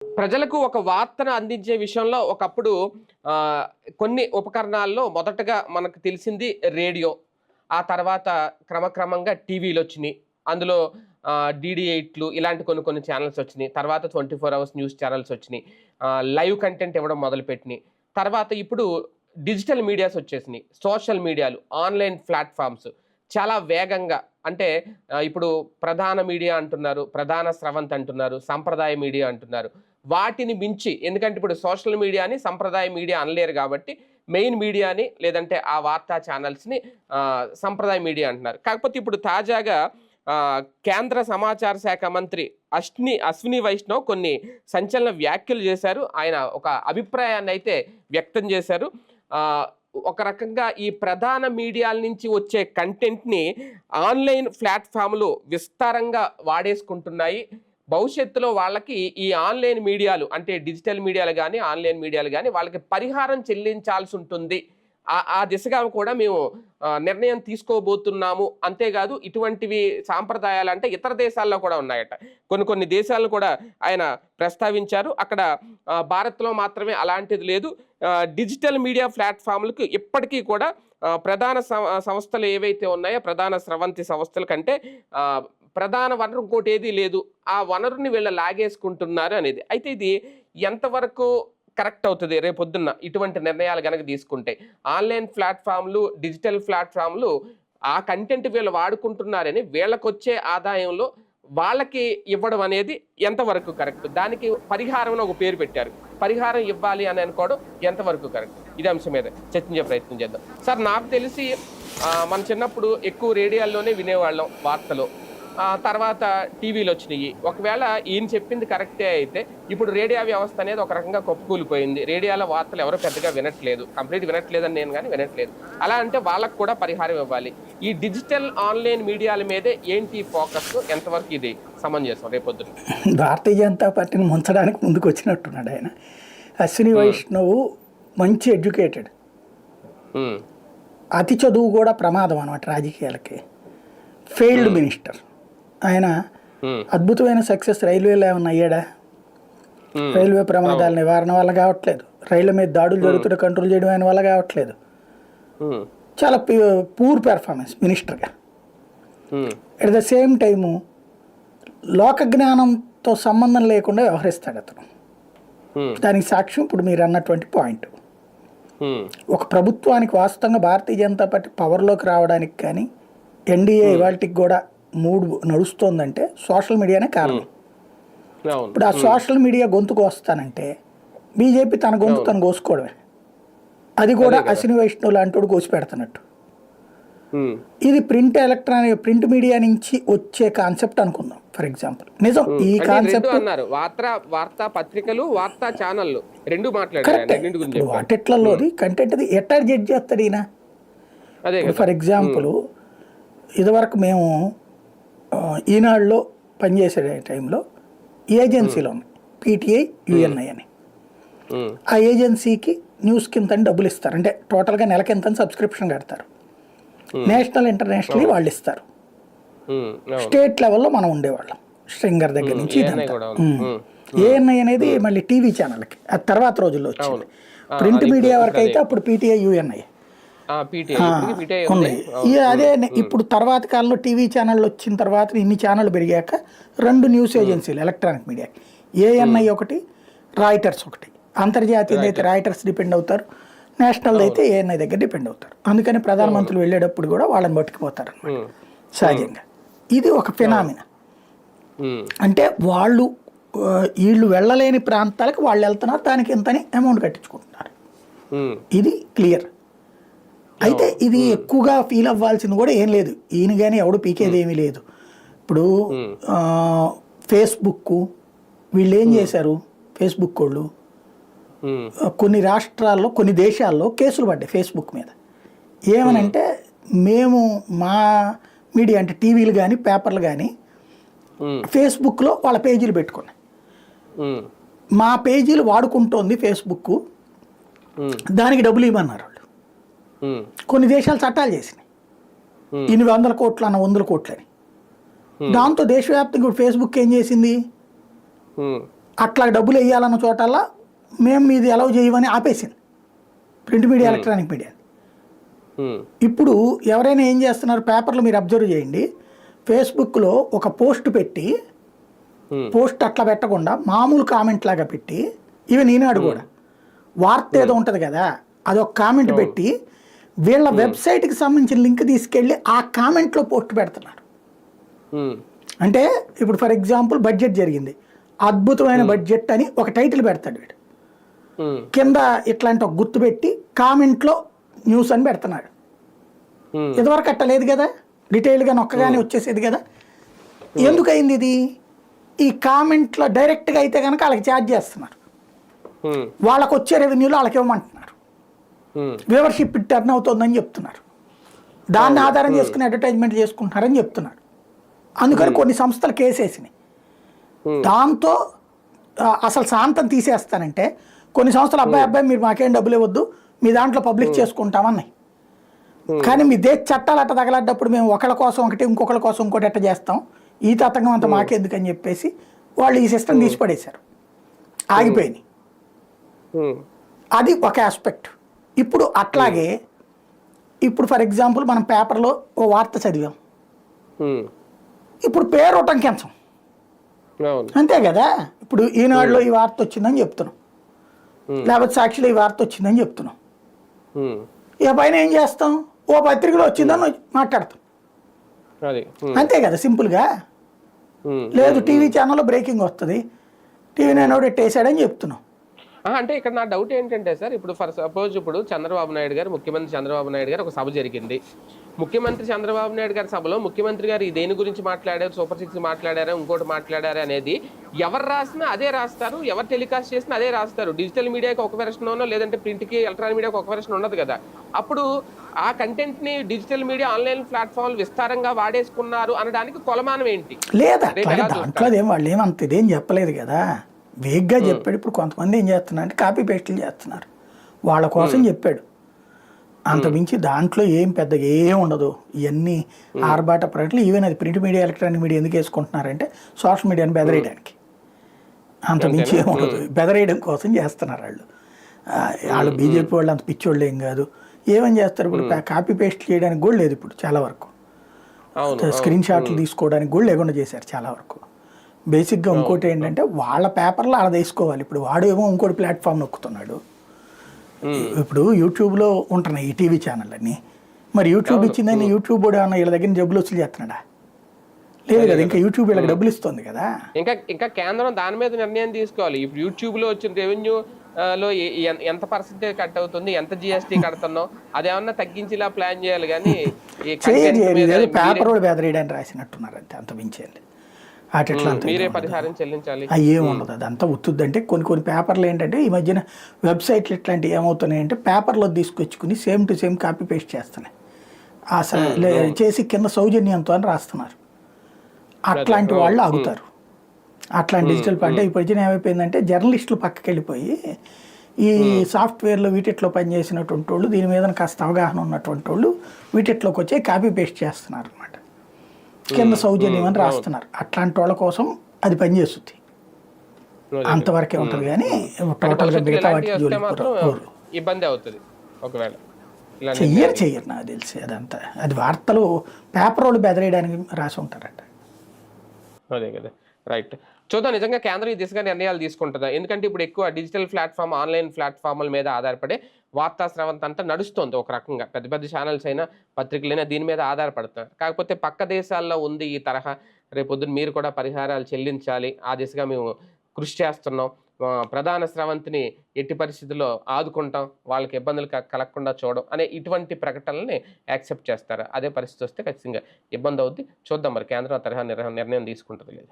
ప్రజలకు ఒక వార్తను అందించే విషయంలో ఒకప్పుడు ఆహ్, కొన్ని ఉపకరణాల్లో మొదటగా మనకు తెలిసింది రేడియో. ఆ తర్వాత క్రమక్రమంగా టీవీలొచ్చినియి. అందులో డీడీ8లు ఇలాంటి కొన్ని కొన్ని ఛానెల్స్ వచ్చినియి. తర్వాత 24 అవర్స్ న్యూస్ ఛానెల్స్ వచ్చినియి. లైవ్ కంటెంట్ ఇవ్వడం మొదలుపెట్టినియి. తర్వాత ఇప్పుడు డిజిటల్ మీడియాస్ వచ్చేసినియి. సోషల్ మీడియాలు, ఆన్‌లైన్ ప్లాట్‌ఫార్మ్స్ చాలా వేగంగా అంటే ఇప్పుడు ప్రధాన మీడియా అంటున్నారు, ప్రధాన స్రవంతి అంటున్నారు, సంప్రదాయ మీడియా అంటున్నారు. వాటిని మించి ఎందుకంటే ఇప్పుడు సోషల్ మీడియాని సంప్రదాయ మీడియా అనలేరు కాబట్టి మెయిన్ మీడియాని లేదంటే ఆ వార్తా ఛానల్స్‌ని సంప్రదాయ మీడియా అంటున్నారు. కాకపోతే ఇప్పుడు తాజాగా కేంద్ర సమాచార శాఖ మంత్రి అశ్విని వైష్ణవ్ కొన్ని సంచలన వ్యాఖ్యలు చేశారు. ఆయన ఒక అభిప్రాయాన్నయితే వ్యక్తం చేశారు. ఆహ్, ఒక రకంగా ఈ ప్రధాన మీడియాల నుంచి వచ్చే కంటెంట్‌ని ఆన్‌లైన్ ప్లాట్‌ఫామ్‌లు విస్తారంగా వాడేసుకుంటున్నాయి. భవిష్యత్తులో వాళ్ళకి ఈ ఆన్‌లైన్ మీడియాలు అంటే డిజిటల్ మీడియాలు గాని, ఆన్‌లైన్ మీడియాలు గాని వాళ్ళకి పరిహారం చెల్లించాల్సుంటుంది. ఆ దిశగా కూడా మేము నిర్ణయం తీసుకోబోతున్నాము. అంతేగాదు ఇటువంటివి సాంప్రదాయాలంటే ఇతర దేశాల్లో కూడా ఉన్నాయట. కొన్ని కొన్ని దేశాలను కూడా ఆయన ప్రస్తావించారు. అక్కడ భారత్‌లో మాత్రమే అలాంటిది లేదు. డిజిటల్ మీడియా ప్లాట్‌ఫామ్‌లకు ఇప్పటికీ కూడా ప్రధాన సంస్థలు ఏవైతే ఉన్నాయో ప్రధాన స్రవంతి సంస్థల కంటే ప్రధాన వనరు ఇంకోటేదీ లేదు. ఆ వనరుని వీళ్ళు లాగేసుకుంటున్నారు అనేది. అయితే ఇది ఎంతవరకు కరెక్ట్ అవుతది రేపొద్దున్న ఇటువంటి నిర్ణయాలు గనక తీసుకుంటే? ఆన్‌లైన్ ప్లాట్‌ఫామ్‌లు, డిజిటల్ ప్లాట్‌ఫామ్‌లు ఆ కంటెంట్ వీళ్ళు వాడుకుంటున్నారని వీళ్ళకొచ్చే ఆదాయంలో వాళ్ళకి ఇవ్వడం అనేది ఎంతవరకు కరెక్ట్? దానికి పరిహారం అని ఒక పేరు పెట్టారు. పరిహారం ఇవ్వాలి అని అనుకోవడం ఎంతవరకు కరెక్ట్? ఇదే అంశం మీద చర్చించే ప్రయత్నం చేద్దాం. సార్ నాకు తెలిసి మన చిన్నప్పుడు ఎక్కువ రేడియోల్లోనే వినేవాళ్ళం వార్తలు. తర్వాత టీవీలొచ్చినియి. ఒకవేళ ఈయన చెప్పింది కరెక్టే అయితే, ఇప్పుడు రేడియో వ్యవస్థ అనేది ఒక రకంగా కుప్పకూలిపోయింది. రేడియోల వార్తలు ఎవరు పెద్దగా వినట్లేదు. కంప్లీట్ వినట్లేదని నేను గాని వినట్లేదు. అలా అంటే వాళ్ళకి కూడా పరిహారం ఇవ్వాలి. ఈ డిజిటల్ ఆన్‌లైన్ మీడియాల మీదే ఏంటి ఫోకస్? ఎంతవరకు ఇది సమంజసం రేపొద్దున? భారతీయ జనతా పార్టీని ముంచడానికి ముందుకొచ్చినట్టున్నాడు ఆయన. అశ్విని వైష్ణవ్ మంచి ఎడ్యుకేటెడ్. అతి చదువు కూడా ప్రమాదం అన్నమాట రాజకీయాలకి. Failed minister. ఆయన అద్భుతమైన సక్సెస్ రైల్వేలో ఏమన్నా అయ్యాడా? రైల్వే ప్రమాదాల నివారణ వల్ల కావట్లేదు. రైళ్ల మీద దాడులు జరుగుతుంటే కంట్రోల్ చేయడం ఆయన వల్ల కావట్లేదు. చాలా పూర్ పెర్ఫార్మెన్స్ మినిస్టర్గా. అట్ ద సేమ్ టైము లోక జ్ఞానంతో సంబంధం లేకుండా వ్యవహరిస్తాడు అతను. దానికి సాక్ష్యం ఇప్పుడు మీరు అన్నటువంటి పాయింట్. ఒక ప్రభుత్వానికి వాస్తవంగా భారతీయ జనతా పార్టీ పవర్లోకి రావడానికి కానీ ఎన్డీఏ ఇవాళకి కూడా 3 నడుస్తోందంటే సోషల్ మీడియానే కారణం. ఇప్పుడు ఆ సోషల్ మీడియా గొంతుకు వస్తానంటే బీజేపీ తన గొంతు తను కోసుకోవడమే. అది కూడా అశ్విని వైష్ణవ్ లాంటి కోసి పెడుతున్నట్టు. ఇది ప్రింట్ మీడియా నుంచి వచ్చే కాన్సెప్ట్ అనుకుందాం ఫర్ ఎగ్జాంపుల్. నిజం ఈ కాన్సెప్ట్ వార్తా పత్రికలు, వార్తా ఛానళ్ళు రెండు మాట్లాడారు. వాటిట్లలోది కంటెంట్ ఎట్లా జడ్జ్ చేస్తాడు ఈయన? ఫర్ ఎగ్జాంపుల్ ఇదివరకు మేము ఈనాడులో పనిచేసే టైంలో ఏజెన్సీలో ఉన్నాయి పీటీఐ యుఎన్ఐ అని. ఆ ఏజెన్సీకి న్యూస్ కింద డబ్బులు ఇస్తారు. అంటే టోటల్గా నెలకింత సబ్స్క్రిప్షన్ కడతారు. నేషనల్ ఇంటర్నేషనల్ వాళ్ళు ఇస్తారు. స్టేట్ లెవెల్లో మనం ఉండేవాళ్ళం స్ట్రింగర్ దగ్గర నుంచి. ఏఎన్ఐ అనేది మళ్ళీ టీవీ ఛానల్కి అది తర్వాత రోజుల్లో వచ్చింది. ప్రింట్ మీడియా వరకు అయితే అప్పుడు పీటీఐ యుఎన్ఐ ఉన్నాయి. అదే ఇప్పుడు తర్వాత కాలంలో టీవీ ఛానళ్ళు వచ్చిన తర్వాత ఇన్ని ఛానళ్ళు పెరిగాక 2 న్యూస్ ఏజెన్సీలు ఎలక్ట్రానిక్ మీడియా, ఏఎన్ఐ ఒకటి, రాయిటర్స్ ఒకటి. అంతర్జాతీయ అయితే రాయిటర్స్ డిపెండ్ అవుతారు, నేషనల్ అయితే ఏఎన్ఐ దగ్గర డిపెండ్ అవుతారు. అందుకని ప్రధానమంత్రులు వెళ్ళేటప్పుడు కూడా వాళ్ళని పట్టుకుపోతారు అన్నమాట సహజంగా. ఇది ఒక ఫినామినా. అంటే వీళ్ళు వెళ్ళలేని ప్రాంతాలకు వాళ్ళు వెళ్తున్నారు, దానికి ఇంతని అమౌంట్ కట్టించుకుంటున్నారు. ఇది క్లియర్. అయితే ఇది ఎక్కువగా ఫీల్ అవ్వాల్సింది కూడా ఏం లేదు. ఈయన కానీ ఎవడు పీకేది ఏమీ లేదు. ఇప్పుడు ఫేస్బుక్ వీళ్ళు ఏం చేశారు? ఫేస్బుక్ వాళ్ళు కొన్ని రాష్ట్రాల్లో కొన్ని దేశాల్లో కేసులు పడ్డాయి ఫేస్బుక్ మీద. ఏమనంటే మేము మా మీడియా అంటే టీవీలు కానీ పేపర్లు కానీ ఫేస్బుక్లో వాళ్ళ పేజీలు పెట్టుకున్నాయి. మా పేజీలు వాడుకుంటోంది ఫేస్బుక్, దానికి డబ్బులు ఇవ్వమన్నారు వాళ్ళు. కొన్ని దేశాలు చట్టాలు చేసినాయి, ఇన్ని 100 కోట్లు అన్న 100 కోట్లని. దాంతో దేశవ్యాప్తంగా ఫేస్బుక్ ఏం చేసింది? అట్లా డబ్బులు వేయాలన్న చోటల్లా మేము మీది అలౌ చేయమని ఆపేసింది ప్రింట్ మీడియా, ఎలక్ట్రానిక్ మీడియా. ఇప్పుడు ఎవరైనా ఏం చేస్తున్నారు, పేపర్లు మీరు అబ్జర్వ్ చేయండి, ఫేస్బుక్లో ఒక పోస్ట్ పెట్టి, పోస్ట్ అట్లా పెట్టకుండా మామూలు కామెంట్ లాగా పెట్టి, ఈవెన్ ఈనాడు కూడా వార్త ఏదో ఉంటుంది కదా అదొక కామెంట్ పెట్టి వీళ్ళ వెబ్సైట్కి సంబంధించిన లింక్ తీసుకెళ్ళి ఆ కామెంట్లో పోస్ట్ పెడుతున్నారు. అంటే ఇప్పుడు ఫర్ ఎగ్జాంపుల్ బడ్జెట్ జరిగింది, అద్భుతమైన బడ్జెట్ అని ఒక టైటిల్ పెడతాడు వీడు, కింద ఇట్లాంటి ఒక గుర్తు పెట్టి కామెంట్లో న్యూస్ అని పెడుతున్నాడు. ఇదివరకు అట్ట లేదు కదా, డీటెయిల్గా నొక్కగానే వచ్చేసేది కదా. ఎందుకయింది ఇది? ఈ కామెంట్లో డైరెక్ట్గా అయితే కనుక వాళ్ళకి ఛార్జ్ చేస్తున్నారు, వాళ్ళకి వచ్చే రెవెన్యూలో వాళ్ళకి ఇవ్వమంటున్నారు, వ్యూవర్షిప్ టర్న్ అవుతుందని చెప్తున్నారు, దాన్ని ఆధారం చేసుకుని అడ్వర్టైజ్మెంట్ చేసుకుంటున్నారని చెప్తున్నారు. అందుకని కొన్ని సంస్థలు కేసేసినాయి. దాంతో అసలు శాంతం తీసేస్తానంటే కొన్ని సంస్థలు అబ్బాయి మీరు మాకేం డబ్బులు ఇవ్వద్దు, మీ దాంట్లో పబ్లిష్ చేసుకుంటామన్నాయి. కానీ మీ దేశ చట్టాలు అట్ట తగలడ్డప్పుడు మేము ఒకళ్ళ కోసం ఒకటి ఇంకొకళ్ళ కోసం ఇంకోటి ఎట్ట చేస్తాం, ఈ తతంగం అంతా మాకెందుకని చెప్పేసి వాళ్ళు ఈ సిస్టమ్ తీసి పడేశారు, ఆగిపోయినాయి. అది ఒక ఆస్పెక్ట్. ఇప్పుడు అట్లాగే ఇప్పుడు ఫర్ ఎగ్జాంపుల్ మనం పేపర్లో ఓ వార్త చదివాం, ఇప్పుడు పేరు ఉటంకించం, అంతే కదా. ఇప్పుడు ఈనాడులో ఈ వార్త వచ్చిందని చెప్తున్నాం, లేకపోతే సాక్షిలో ఈ వార్త వచ్చిందని చెప్తున్నాం, ఇక పైన ఏం చేస్తాం, ఓ పత్రికలో వచ్చిందని మాట్లాడతాం, అంతే కదా సింపుల్గా. లేదు టీవీ ఛానల్లో బ్రేకింగ్ వస్తుంది, టీవీ నేను వేసాడని చెప్తున్నాం. అంటే ఇక్కడ నా డౌట్ ఏంటంటే సార్, ఇప్పుడు ఫర్ సపోజ్ ఇప్పుడు చంద్రబాబు నాయుడు గారు, ముఖ్యమంత్రి చంద్రబాబు నాయుడు గారు ఒక సభ జరిగింది. ముఖ్యమంత్రి చంద్రబాబు నాయుడు గారి సభలో ముఖ్యమంత్రి గారు ఈ దేని గురించి మాట్లాడారు, సూపర్ 6 మాట్లాడారా, ఇంకోటి మాట్లాడారా అనేది ఎవరు రాసినా అదే రాస్తారు, ఎవరు టెలికాస్ట్ చేసినా అదే రాస్తారు. డిజిటల్ మీడియాకి ఒక వెర్షన్ ఉన్నో లేదంటే ప్రింట్కి ఎలక్ట్రానిక్ మీడియాకి ఒక వెర్షన్ ఉండదు కదా. అప్పుడు ఆ కంటెంట్ని డిజిటల్ మీడియా ఆన్లైన్ ప్లాట్ఫామ్లు విస్తారంగా వాడేసుకున్నారు అనడానికి కొలమానం ఏంటి? లేదా దాంట్లో వాళ్ళు ఏమంత ఇదేం చెప్పలేదు కదా, వేగ్గా చెప్పాడు. ఇప్పుడు కొంతమంది ఏం చేస్తున్నారు అంటే కాపీ పేస్టులు చేస్తున్నారు, వాళ్ళ కోసం చెప్పాడు. అంతమించి దాంట్లో ఏం పెద్దగా ఏం ఉండదు. ఇవన్నీ ఆర్బాట ప్రకటనలు. ఈవెన్ అది ప్రింట్ మీడియా, ఎలక్ట్రానిక్ మీడియా ఎందుకు వేసుకుంటున్నారంటే సోషల్ మీడియాని బెదరేయడానికి, అంతమించి ఏం ఉండదు. బెదరేయడం కోసం చేస్తున్నారు వాళ్ళు. వాళ్ళు బీజేపీ వాళ్ళు అంత పిచ్చోళ్ళు ఏం కాదు. ఏమని చేస్తారు ఇప్పుడు, కాపీ పేస్ట్ చేయడానికి కూడా లేదు ఇప్పుడు చాలా వరకు, స్క్రీన్ షాట్లు తీసుకోవడానికి కూడా లేకుండా చేశారు చాలా వరకు. బేసిక్గా ఇంకోటి ఏంటంటే వాళ్ళ పేపర్లో అలా తీసుకోవాలి. ఇప్పుడు వాడు ఏమో ఇంకోటి ప్లాట్ఫామ్ నొక్కుతున్నాడు. ఇప్పుడు యూట్యూబ్లో ఉంటున్నాయి ఈ టీవీ ఛానల్ అన్ని, మరి యూట్యూబ్ ఇచ్చిందని యూట్యూబ్ కూడా అన్న వీళ్ళ దగ్గర డబ్బులు వసూలు చేస్తున్నాడా? లేదు కదా, ఇంకా యూట్యూబ్ వీళ్ళకి డబ్బులు ఇస్తుంది కదా. ఇంకా కేంద్రం దాని మీద నిర్ణయం తీసుకోవాలి. ఇప్పుడు యూట్యూబ్లో వచ్చిన రెవెన్యూ లో ఎంత పర్సెంటేజ్ కట్ అవుతుంది, ఎంత జిఎస్టీ కడుతున్నాం, అదేమన్నా తగ్గించేలా ప్లాన్ చేయాలి. కానీ పేపర్ కూడా బెదరేయడానికి రాసినట్టున్నారు అంతే, అంత మించేయాలి. మీరే పరిహారం చెల్లించాలి, ఏం ఉండదు. అదంతా ఉత్తుద్దంటే కొన్ని పేపర్లు ఏంటంటే ఈ మధ్యన వెబ్సైట్లు ఇట్లాంటివి ఏమవుతున్నాయంటే పేపర్లో తీసుకొచ్చుకుని same to same copy paste చేస్తున్నాయి, చేసి కింద సౌజన్యంతో అని రాస్తున్నారు. అట్లాంటి వాళ్ళు ఆగుతారు. అట్లాంటి డిజిటల్ అంటే ఇప్పుడు ఏమైపోయిందంటే జర్నలిస్టులు పక్కకి వెళ్ళిపోయి ఈ సాఫ్ట్వేర్లో వీటిట్లో పనిచేసినటువంటి వాళ్ళు, దీని మీద కాస్త అవగాహన ఉన్నటువంటి వాళ్ళు వీటిట్లోకి వచ్చి కాపీ పేస్ట్ చేస్తున్నారు అనమాట, కింద సౌజన్యం అని రాస్తున్నారు. అట్లాంటి వాళ్ళ కోసం అది పనిచేస్తుంది, అంతవరకే ఉంటుంది. కానీ టోటల్గా మిగతా వాటికి ఇబ్బంది అవుతుంది ఒకవేళ చెయ్యరు నాకు తెలిసి. అదంతా అది వార్తలు పేపర్ వాళ్ళు బెదరేయడానికి రాసి ఉంటారట. అదే కదా, రైట్. చూద్దాం నిజంగా కేంద్రం ఈ దిశగా నిర్ణయాలు తీసుకుంటుందా. ఎందుకంటే ఇప్పుడు ఎక్కువ డిజిటల్ ప్లాట్ఫామ్, ఆన్లైన్ ప్లాట్ఫామ్ల మీద ఆధారపడే వార్తా స్రవంతి అంతా నడుస్తుంది ఒక రకంగా. పెద్ద పెద్ద ఛానల్స్ అయినా పత్రికలైనా దీని మీద ఆధారపడుతున్నారు. కాకపోతే పక్క దేశాల్లో ఉంది ఈ తరహా. రేపొద్దున మీరు కూడా పరిహారాలు చెల్లించాలి, ఆ దిశగా మేము కృషి చేస్తున్నాం, ప్రధాన స్రవంతిని ఎట్టి పరిస్థితుల్లో ఆదుకుంటాం, వాళ్ళకి ఇబ్బందులు కలగకుండా చూడడం అనే ఇటువంటి ప్రకటనల్ని యాక్సెప్ట్ చేస్తారు. అదే పరిస్థితి వస్తే ఖచ్చితంగా ఇబ్బంది అవుద్ది. చూద్దాం మరి కేంద్రం తరహా నిర్ణయం తీసుకుంటుంది లేదు.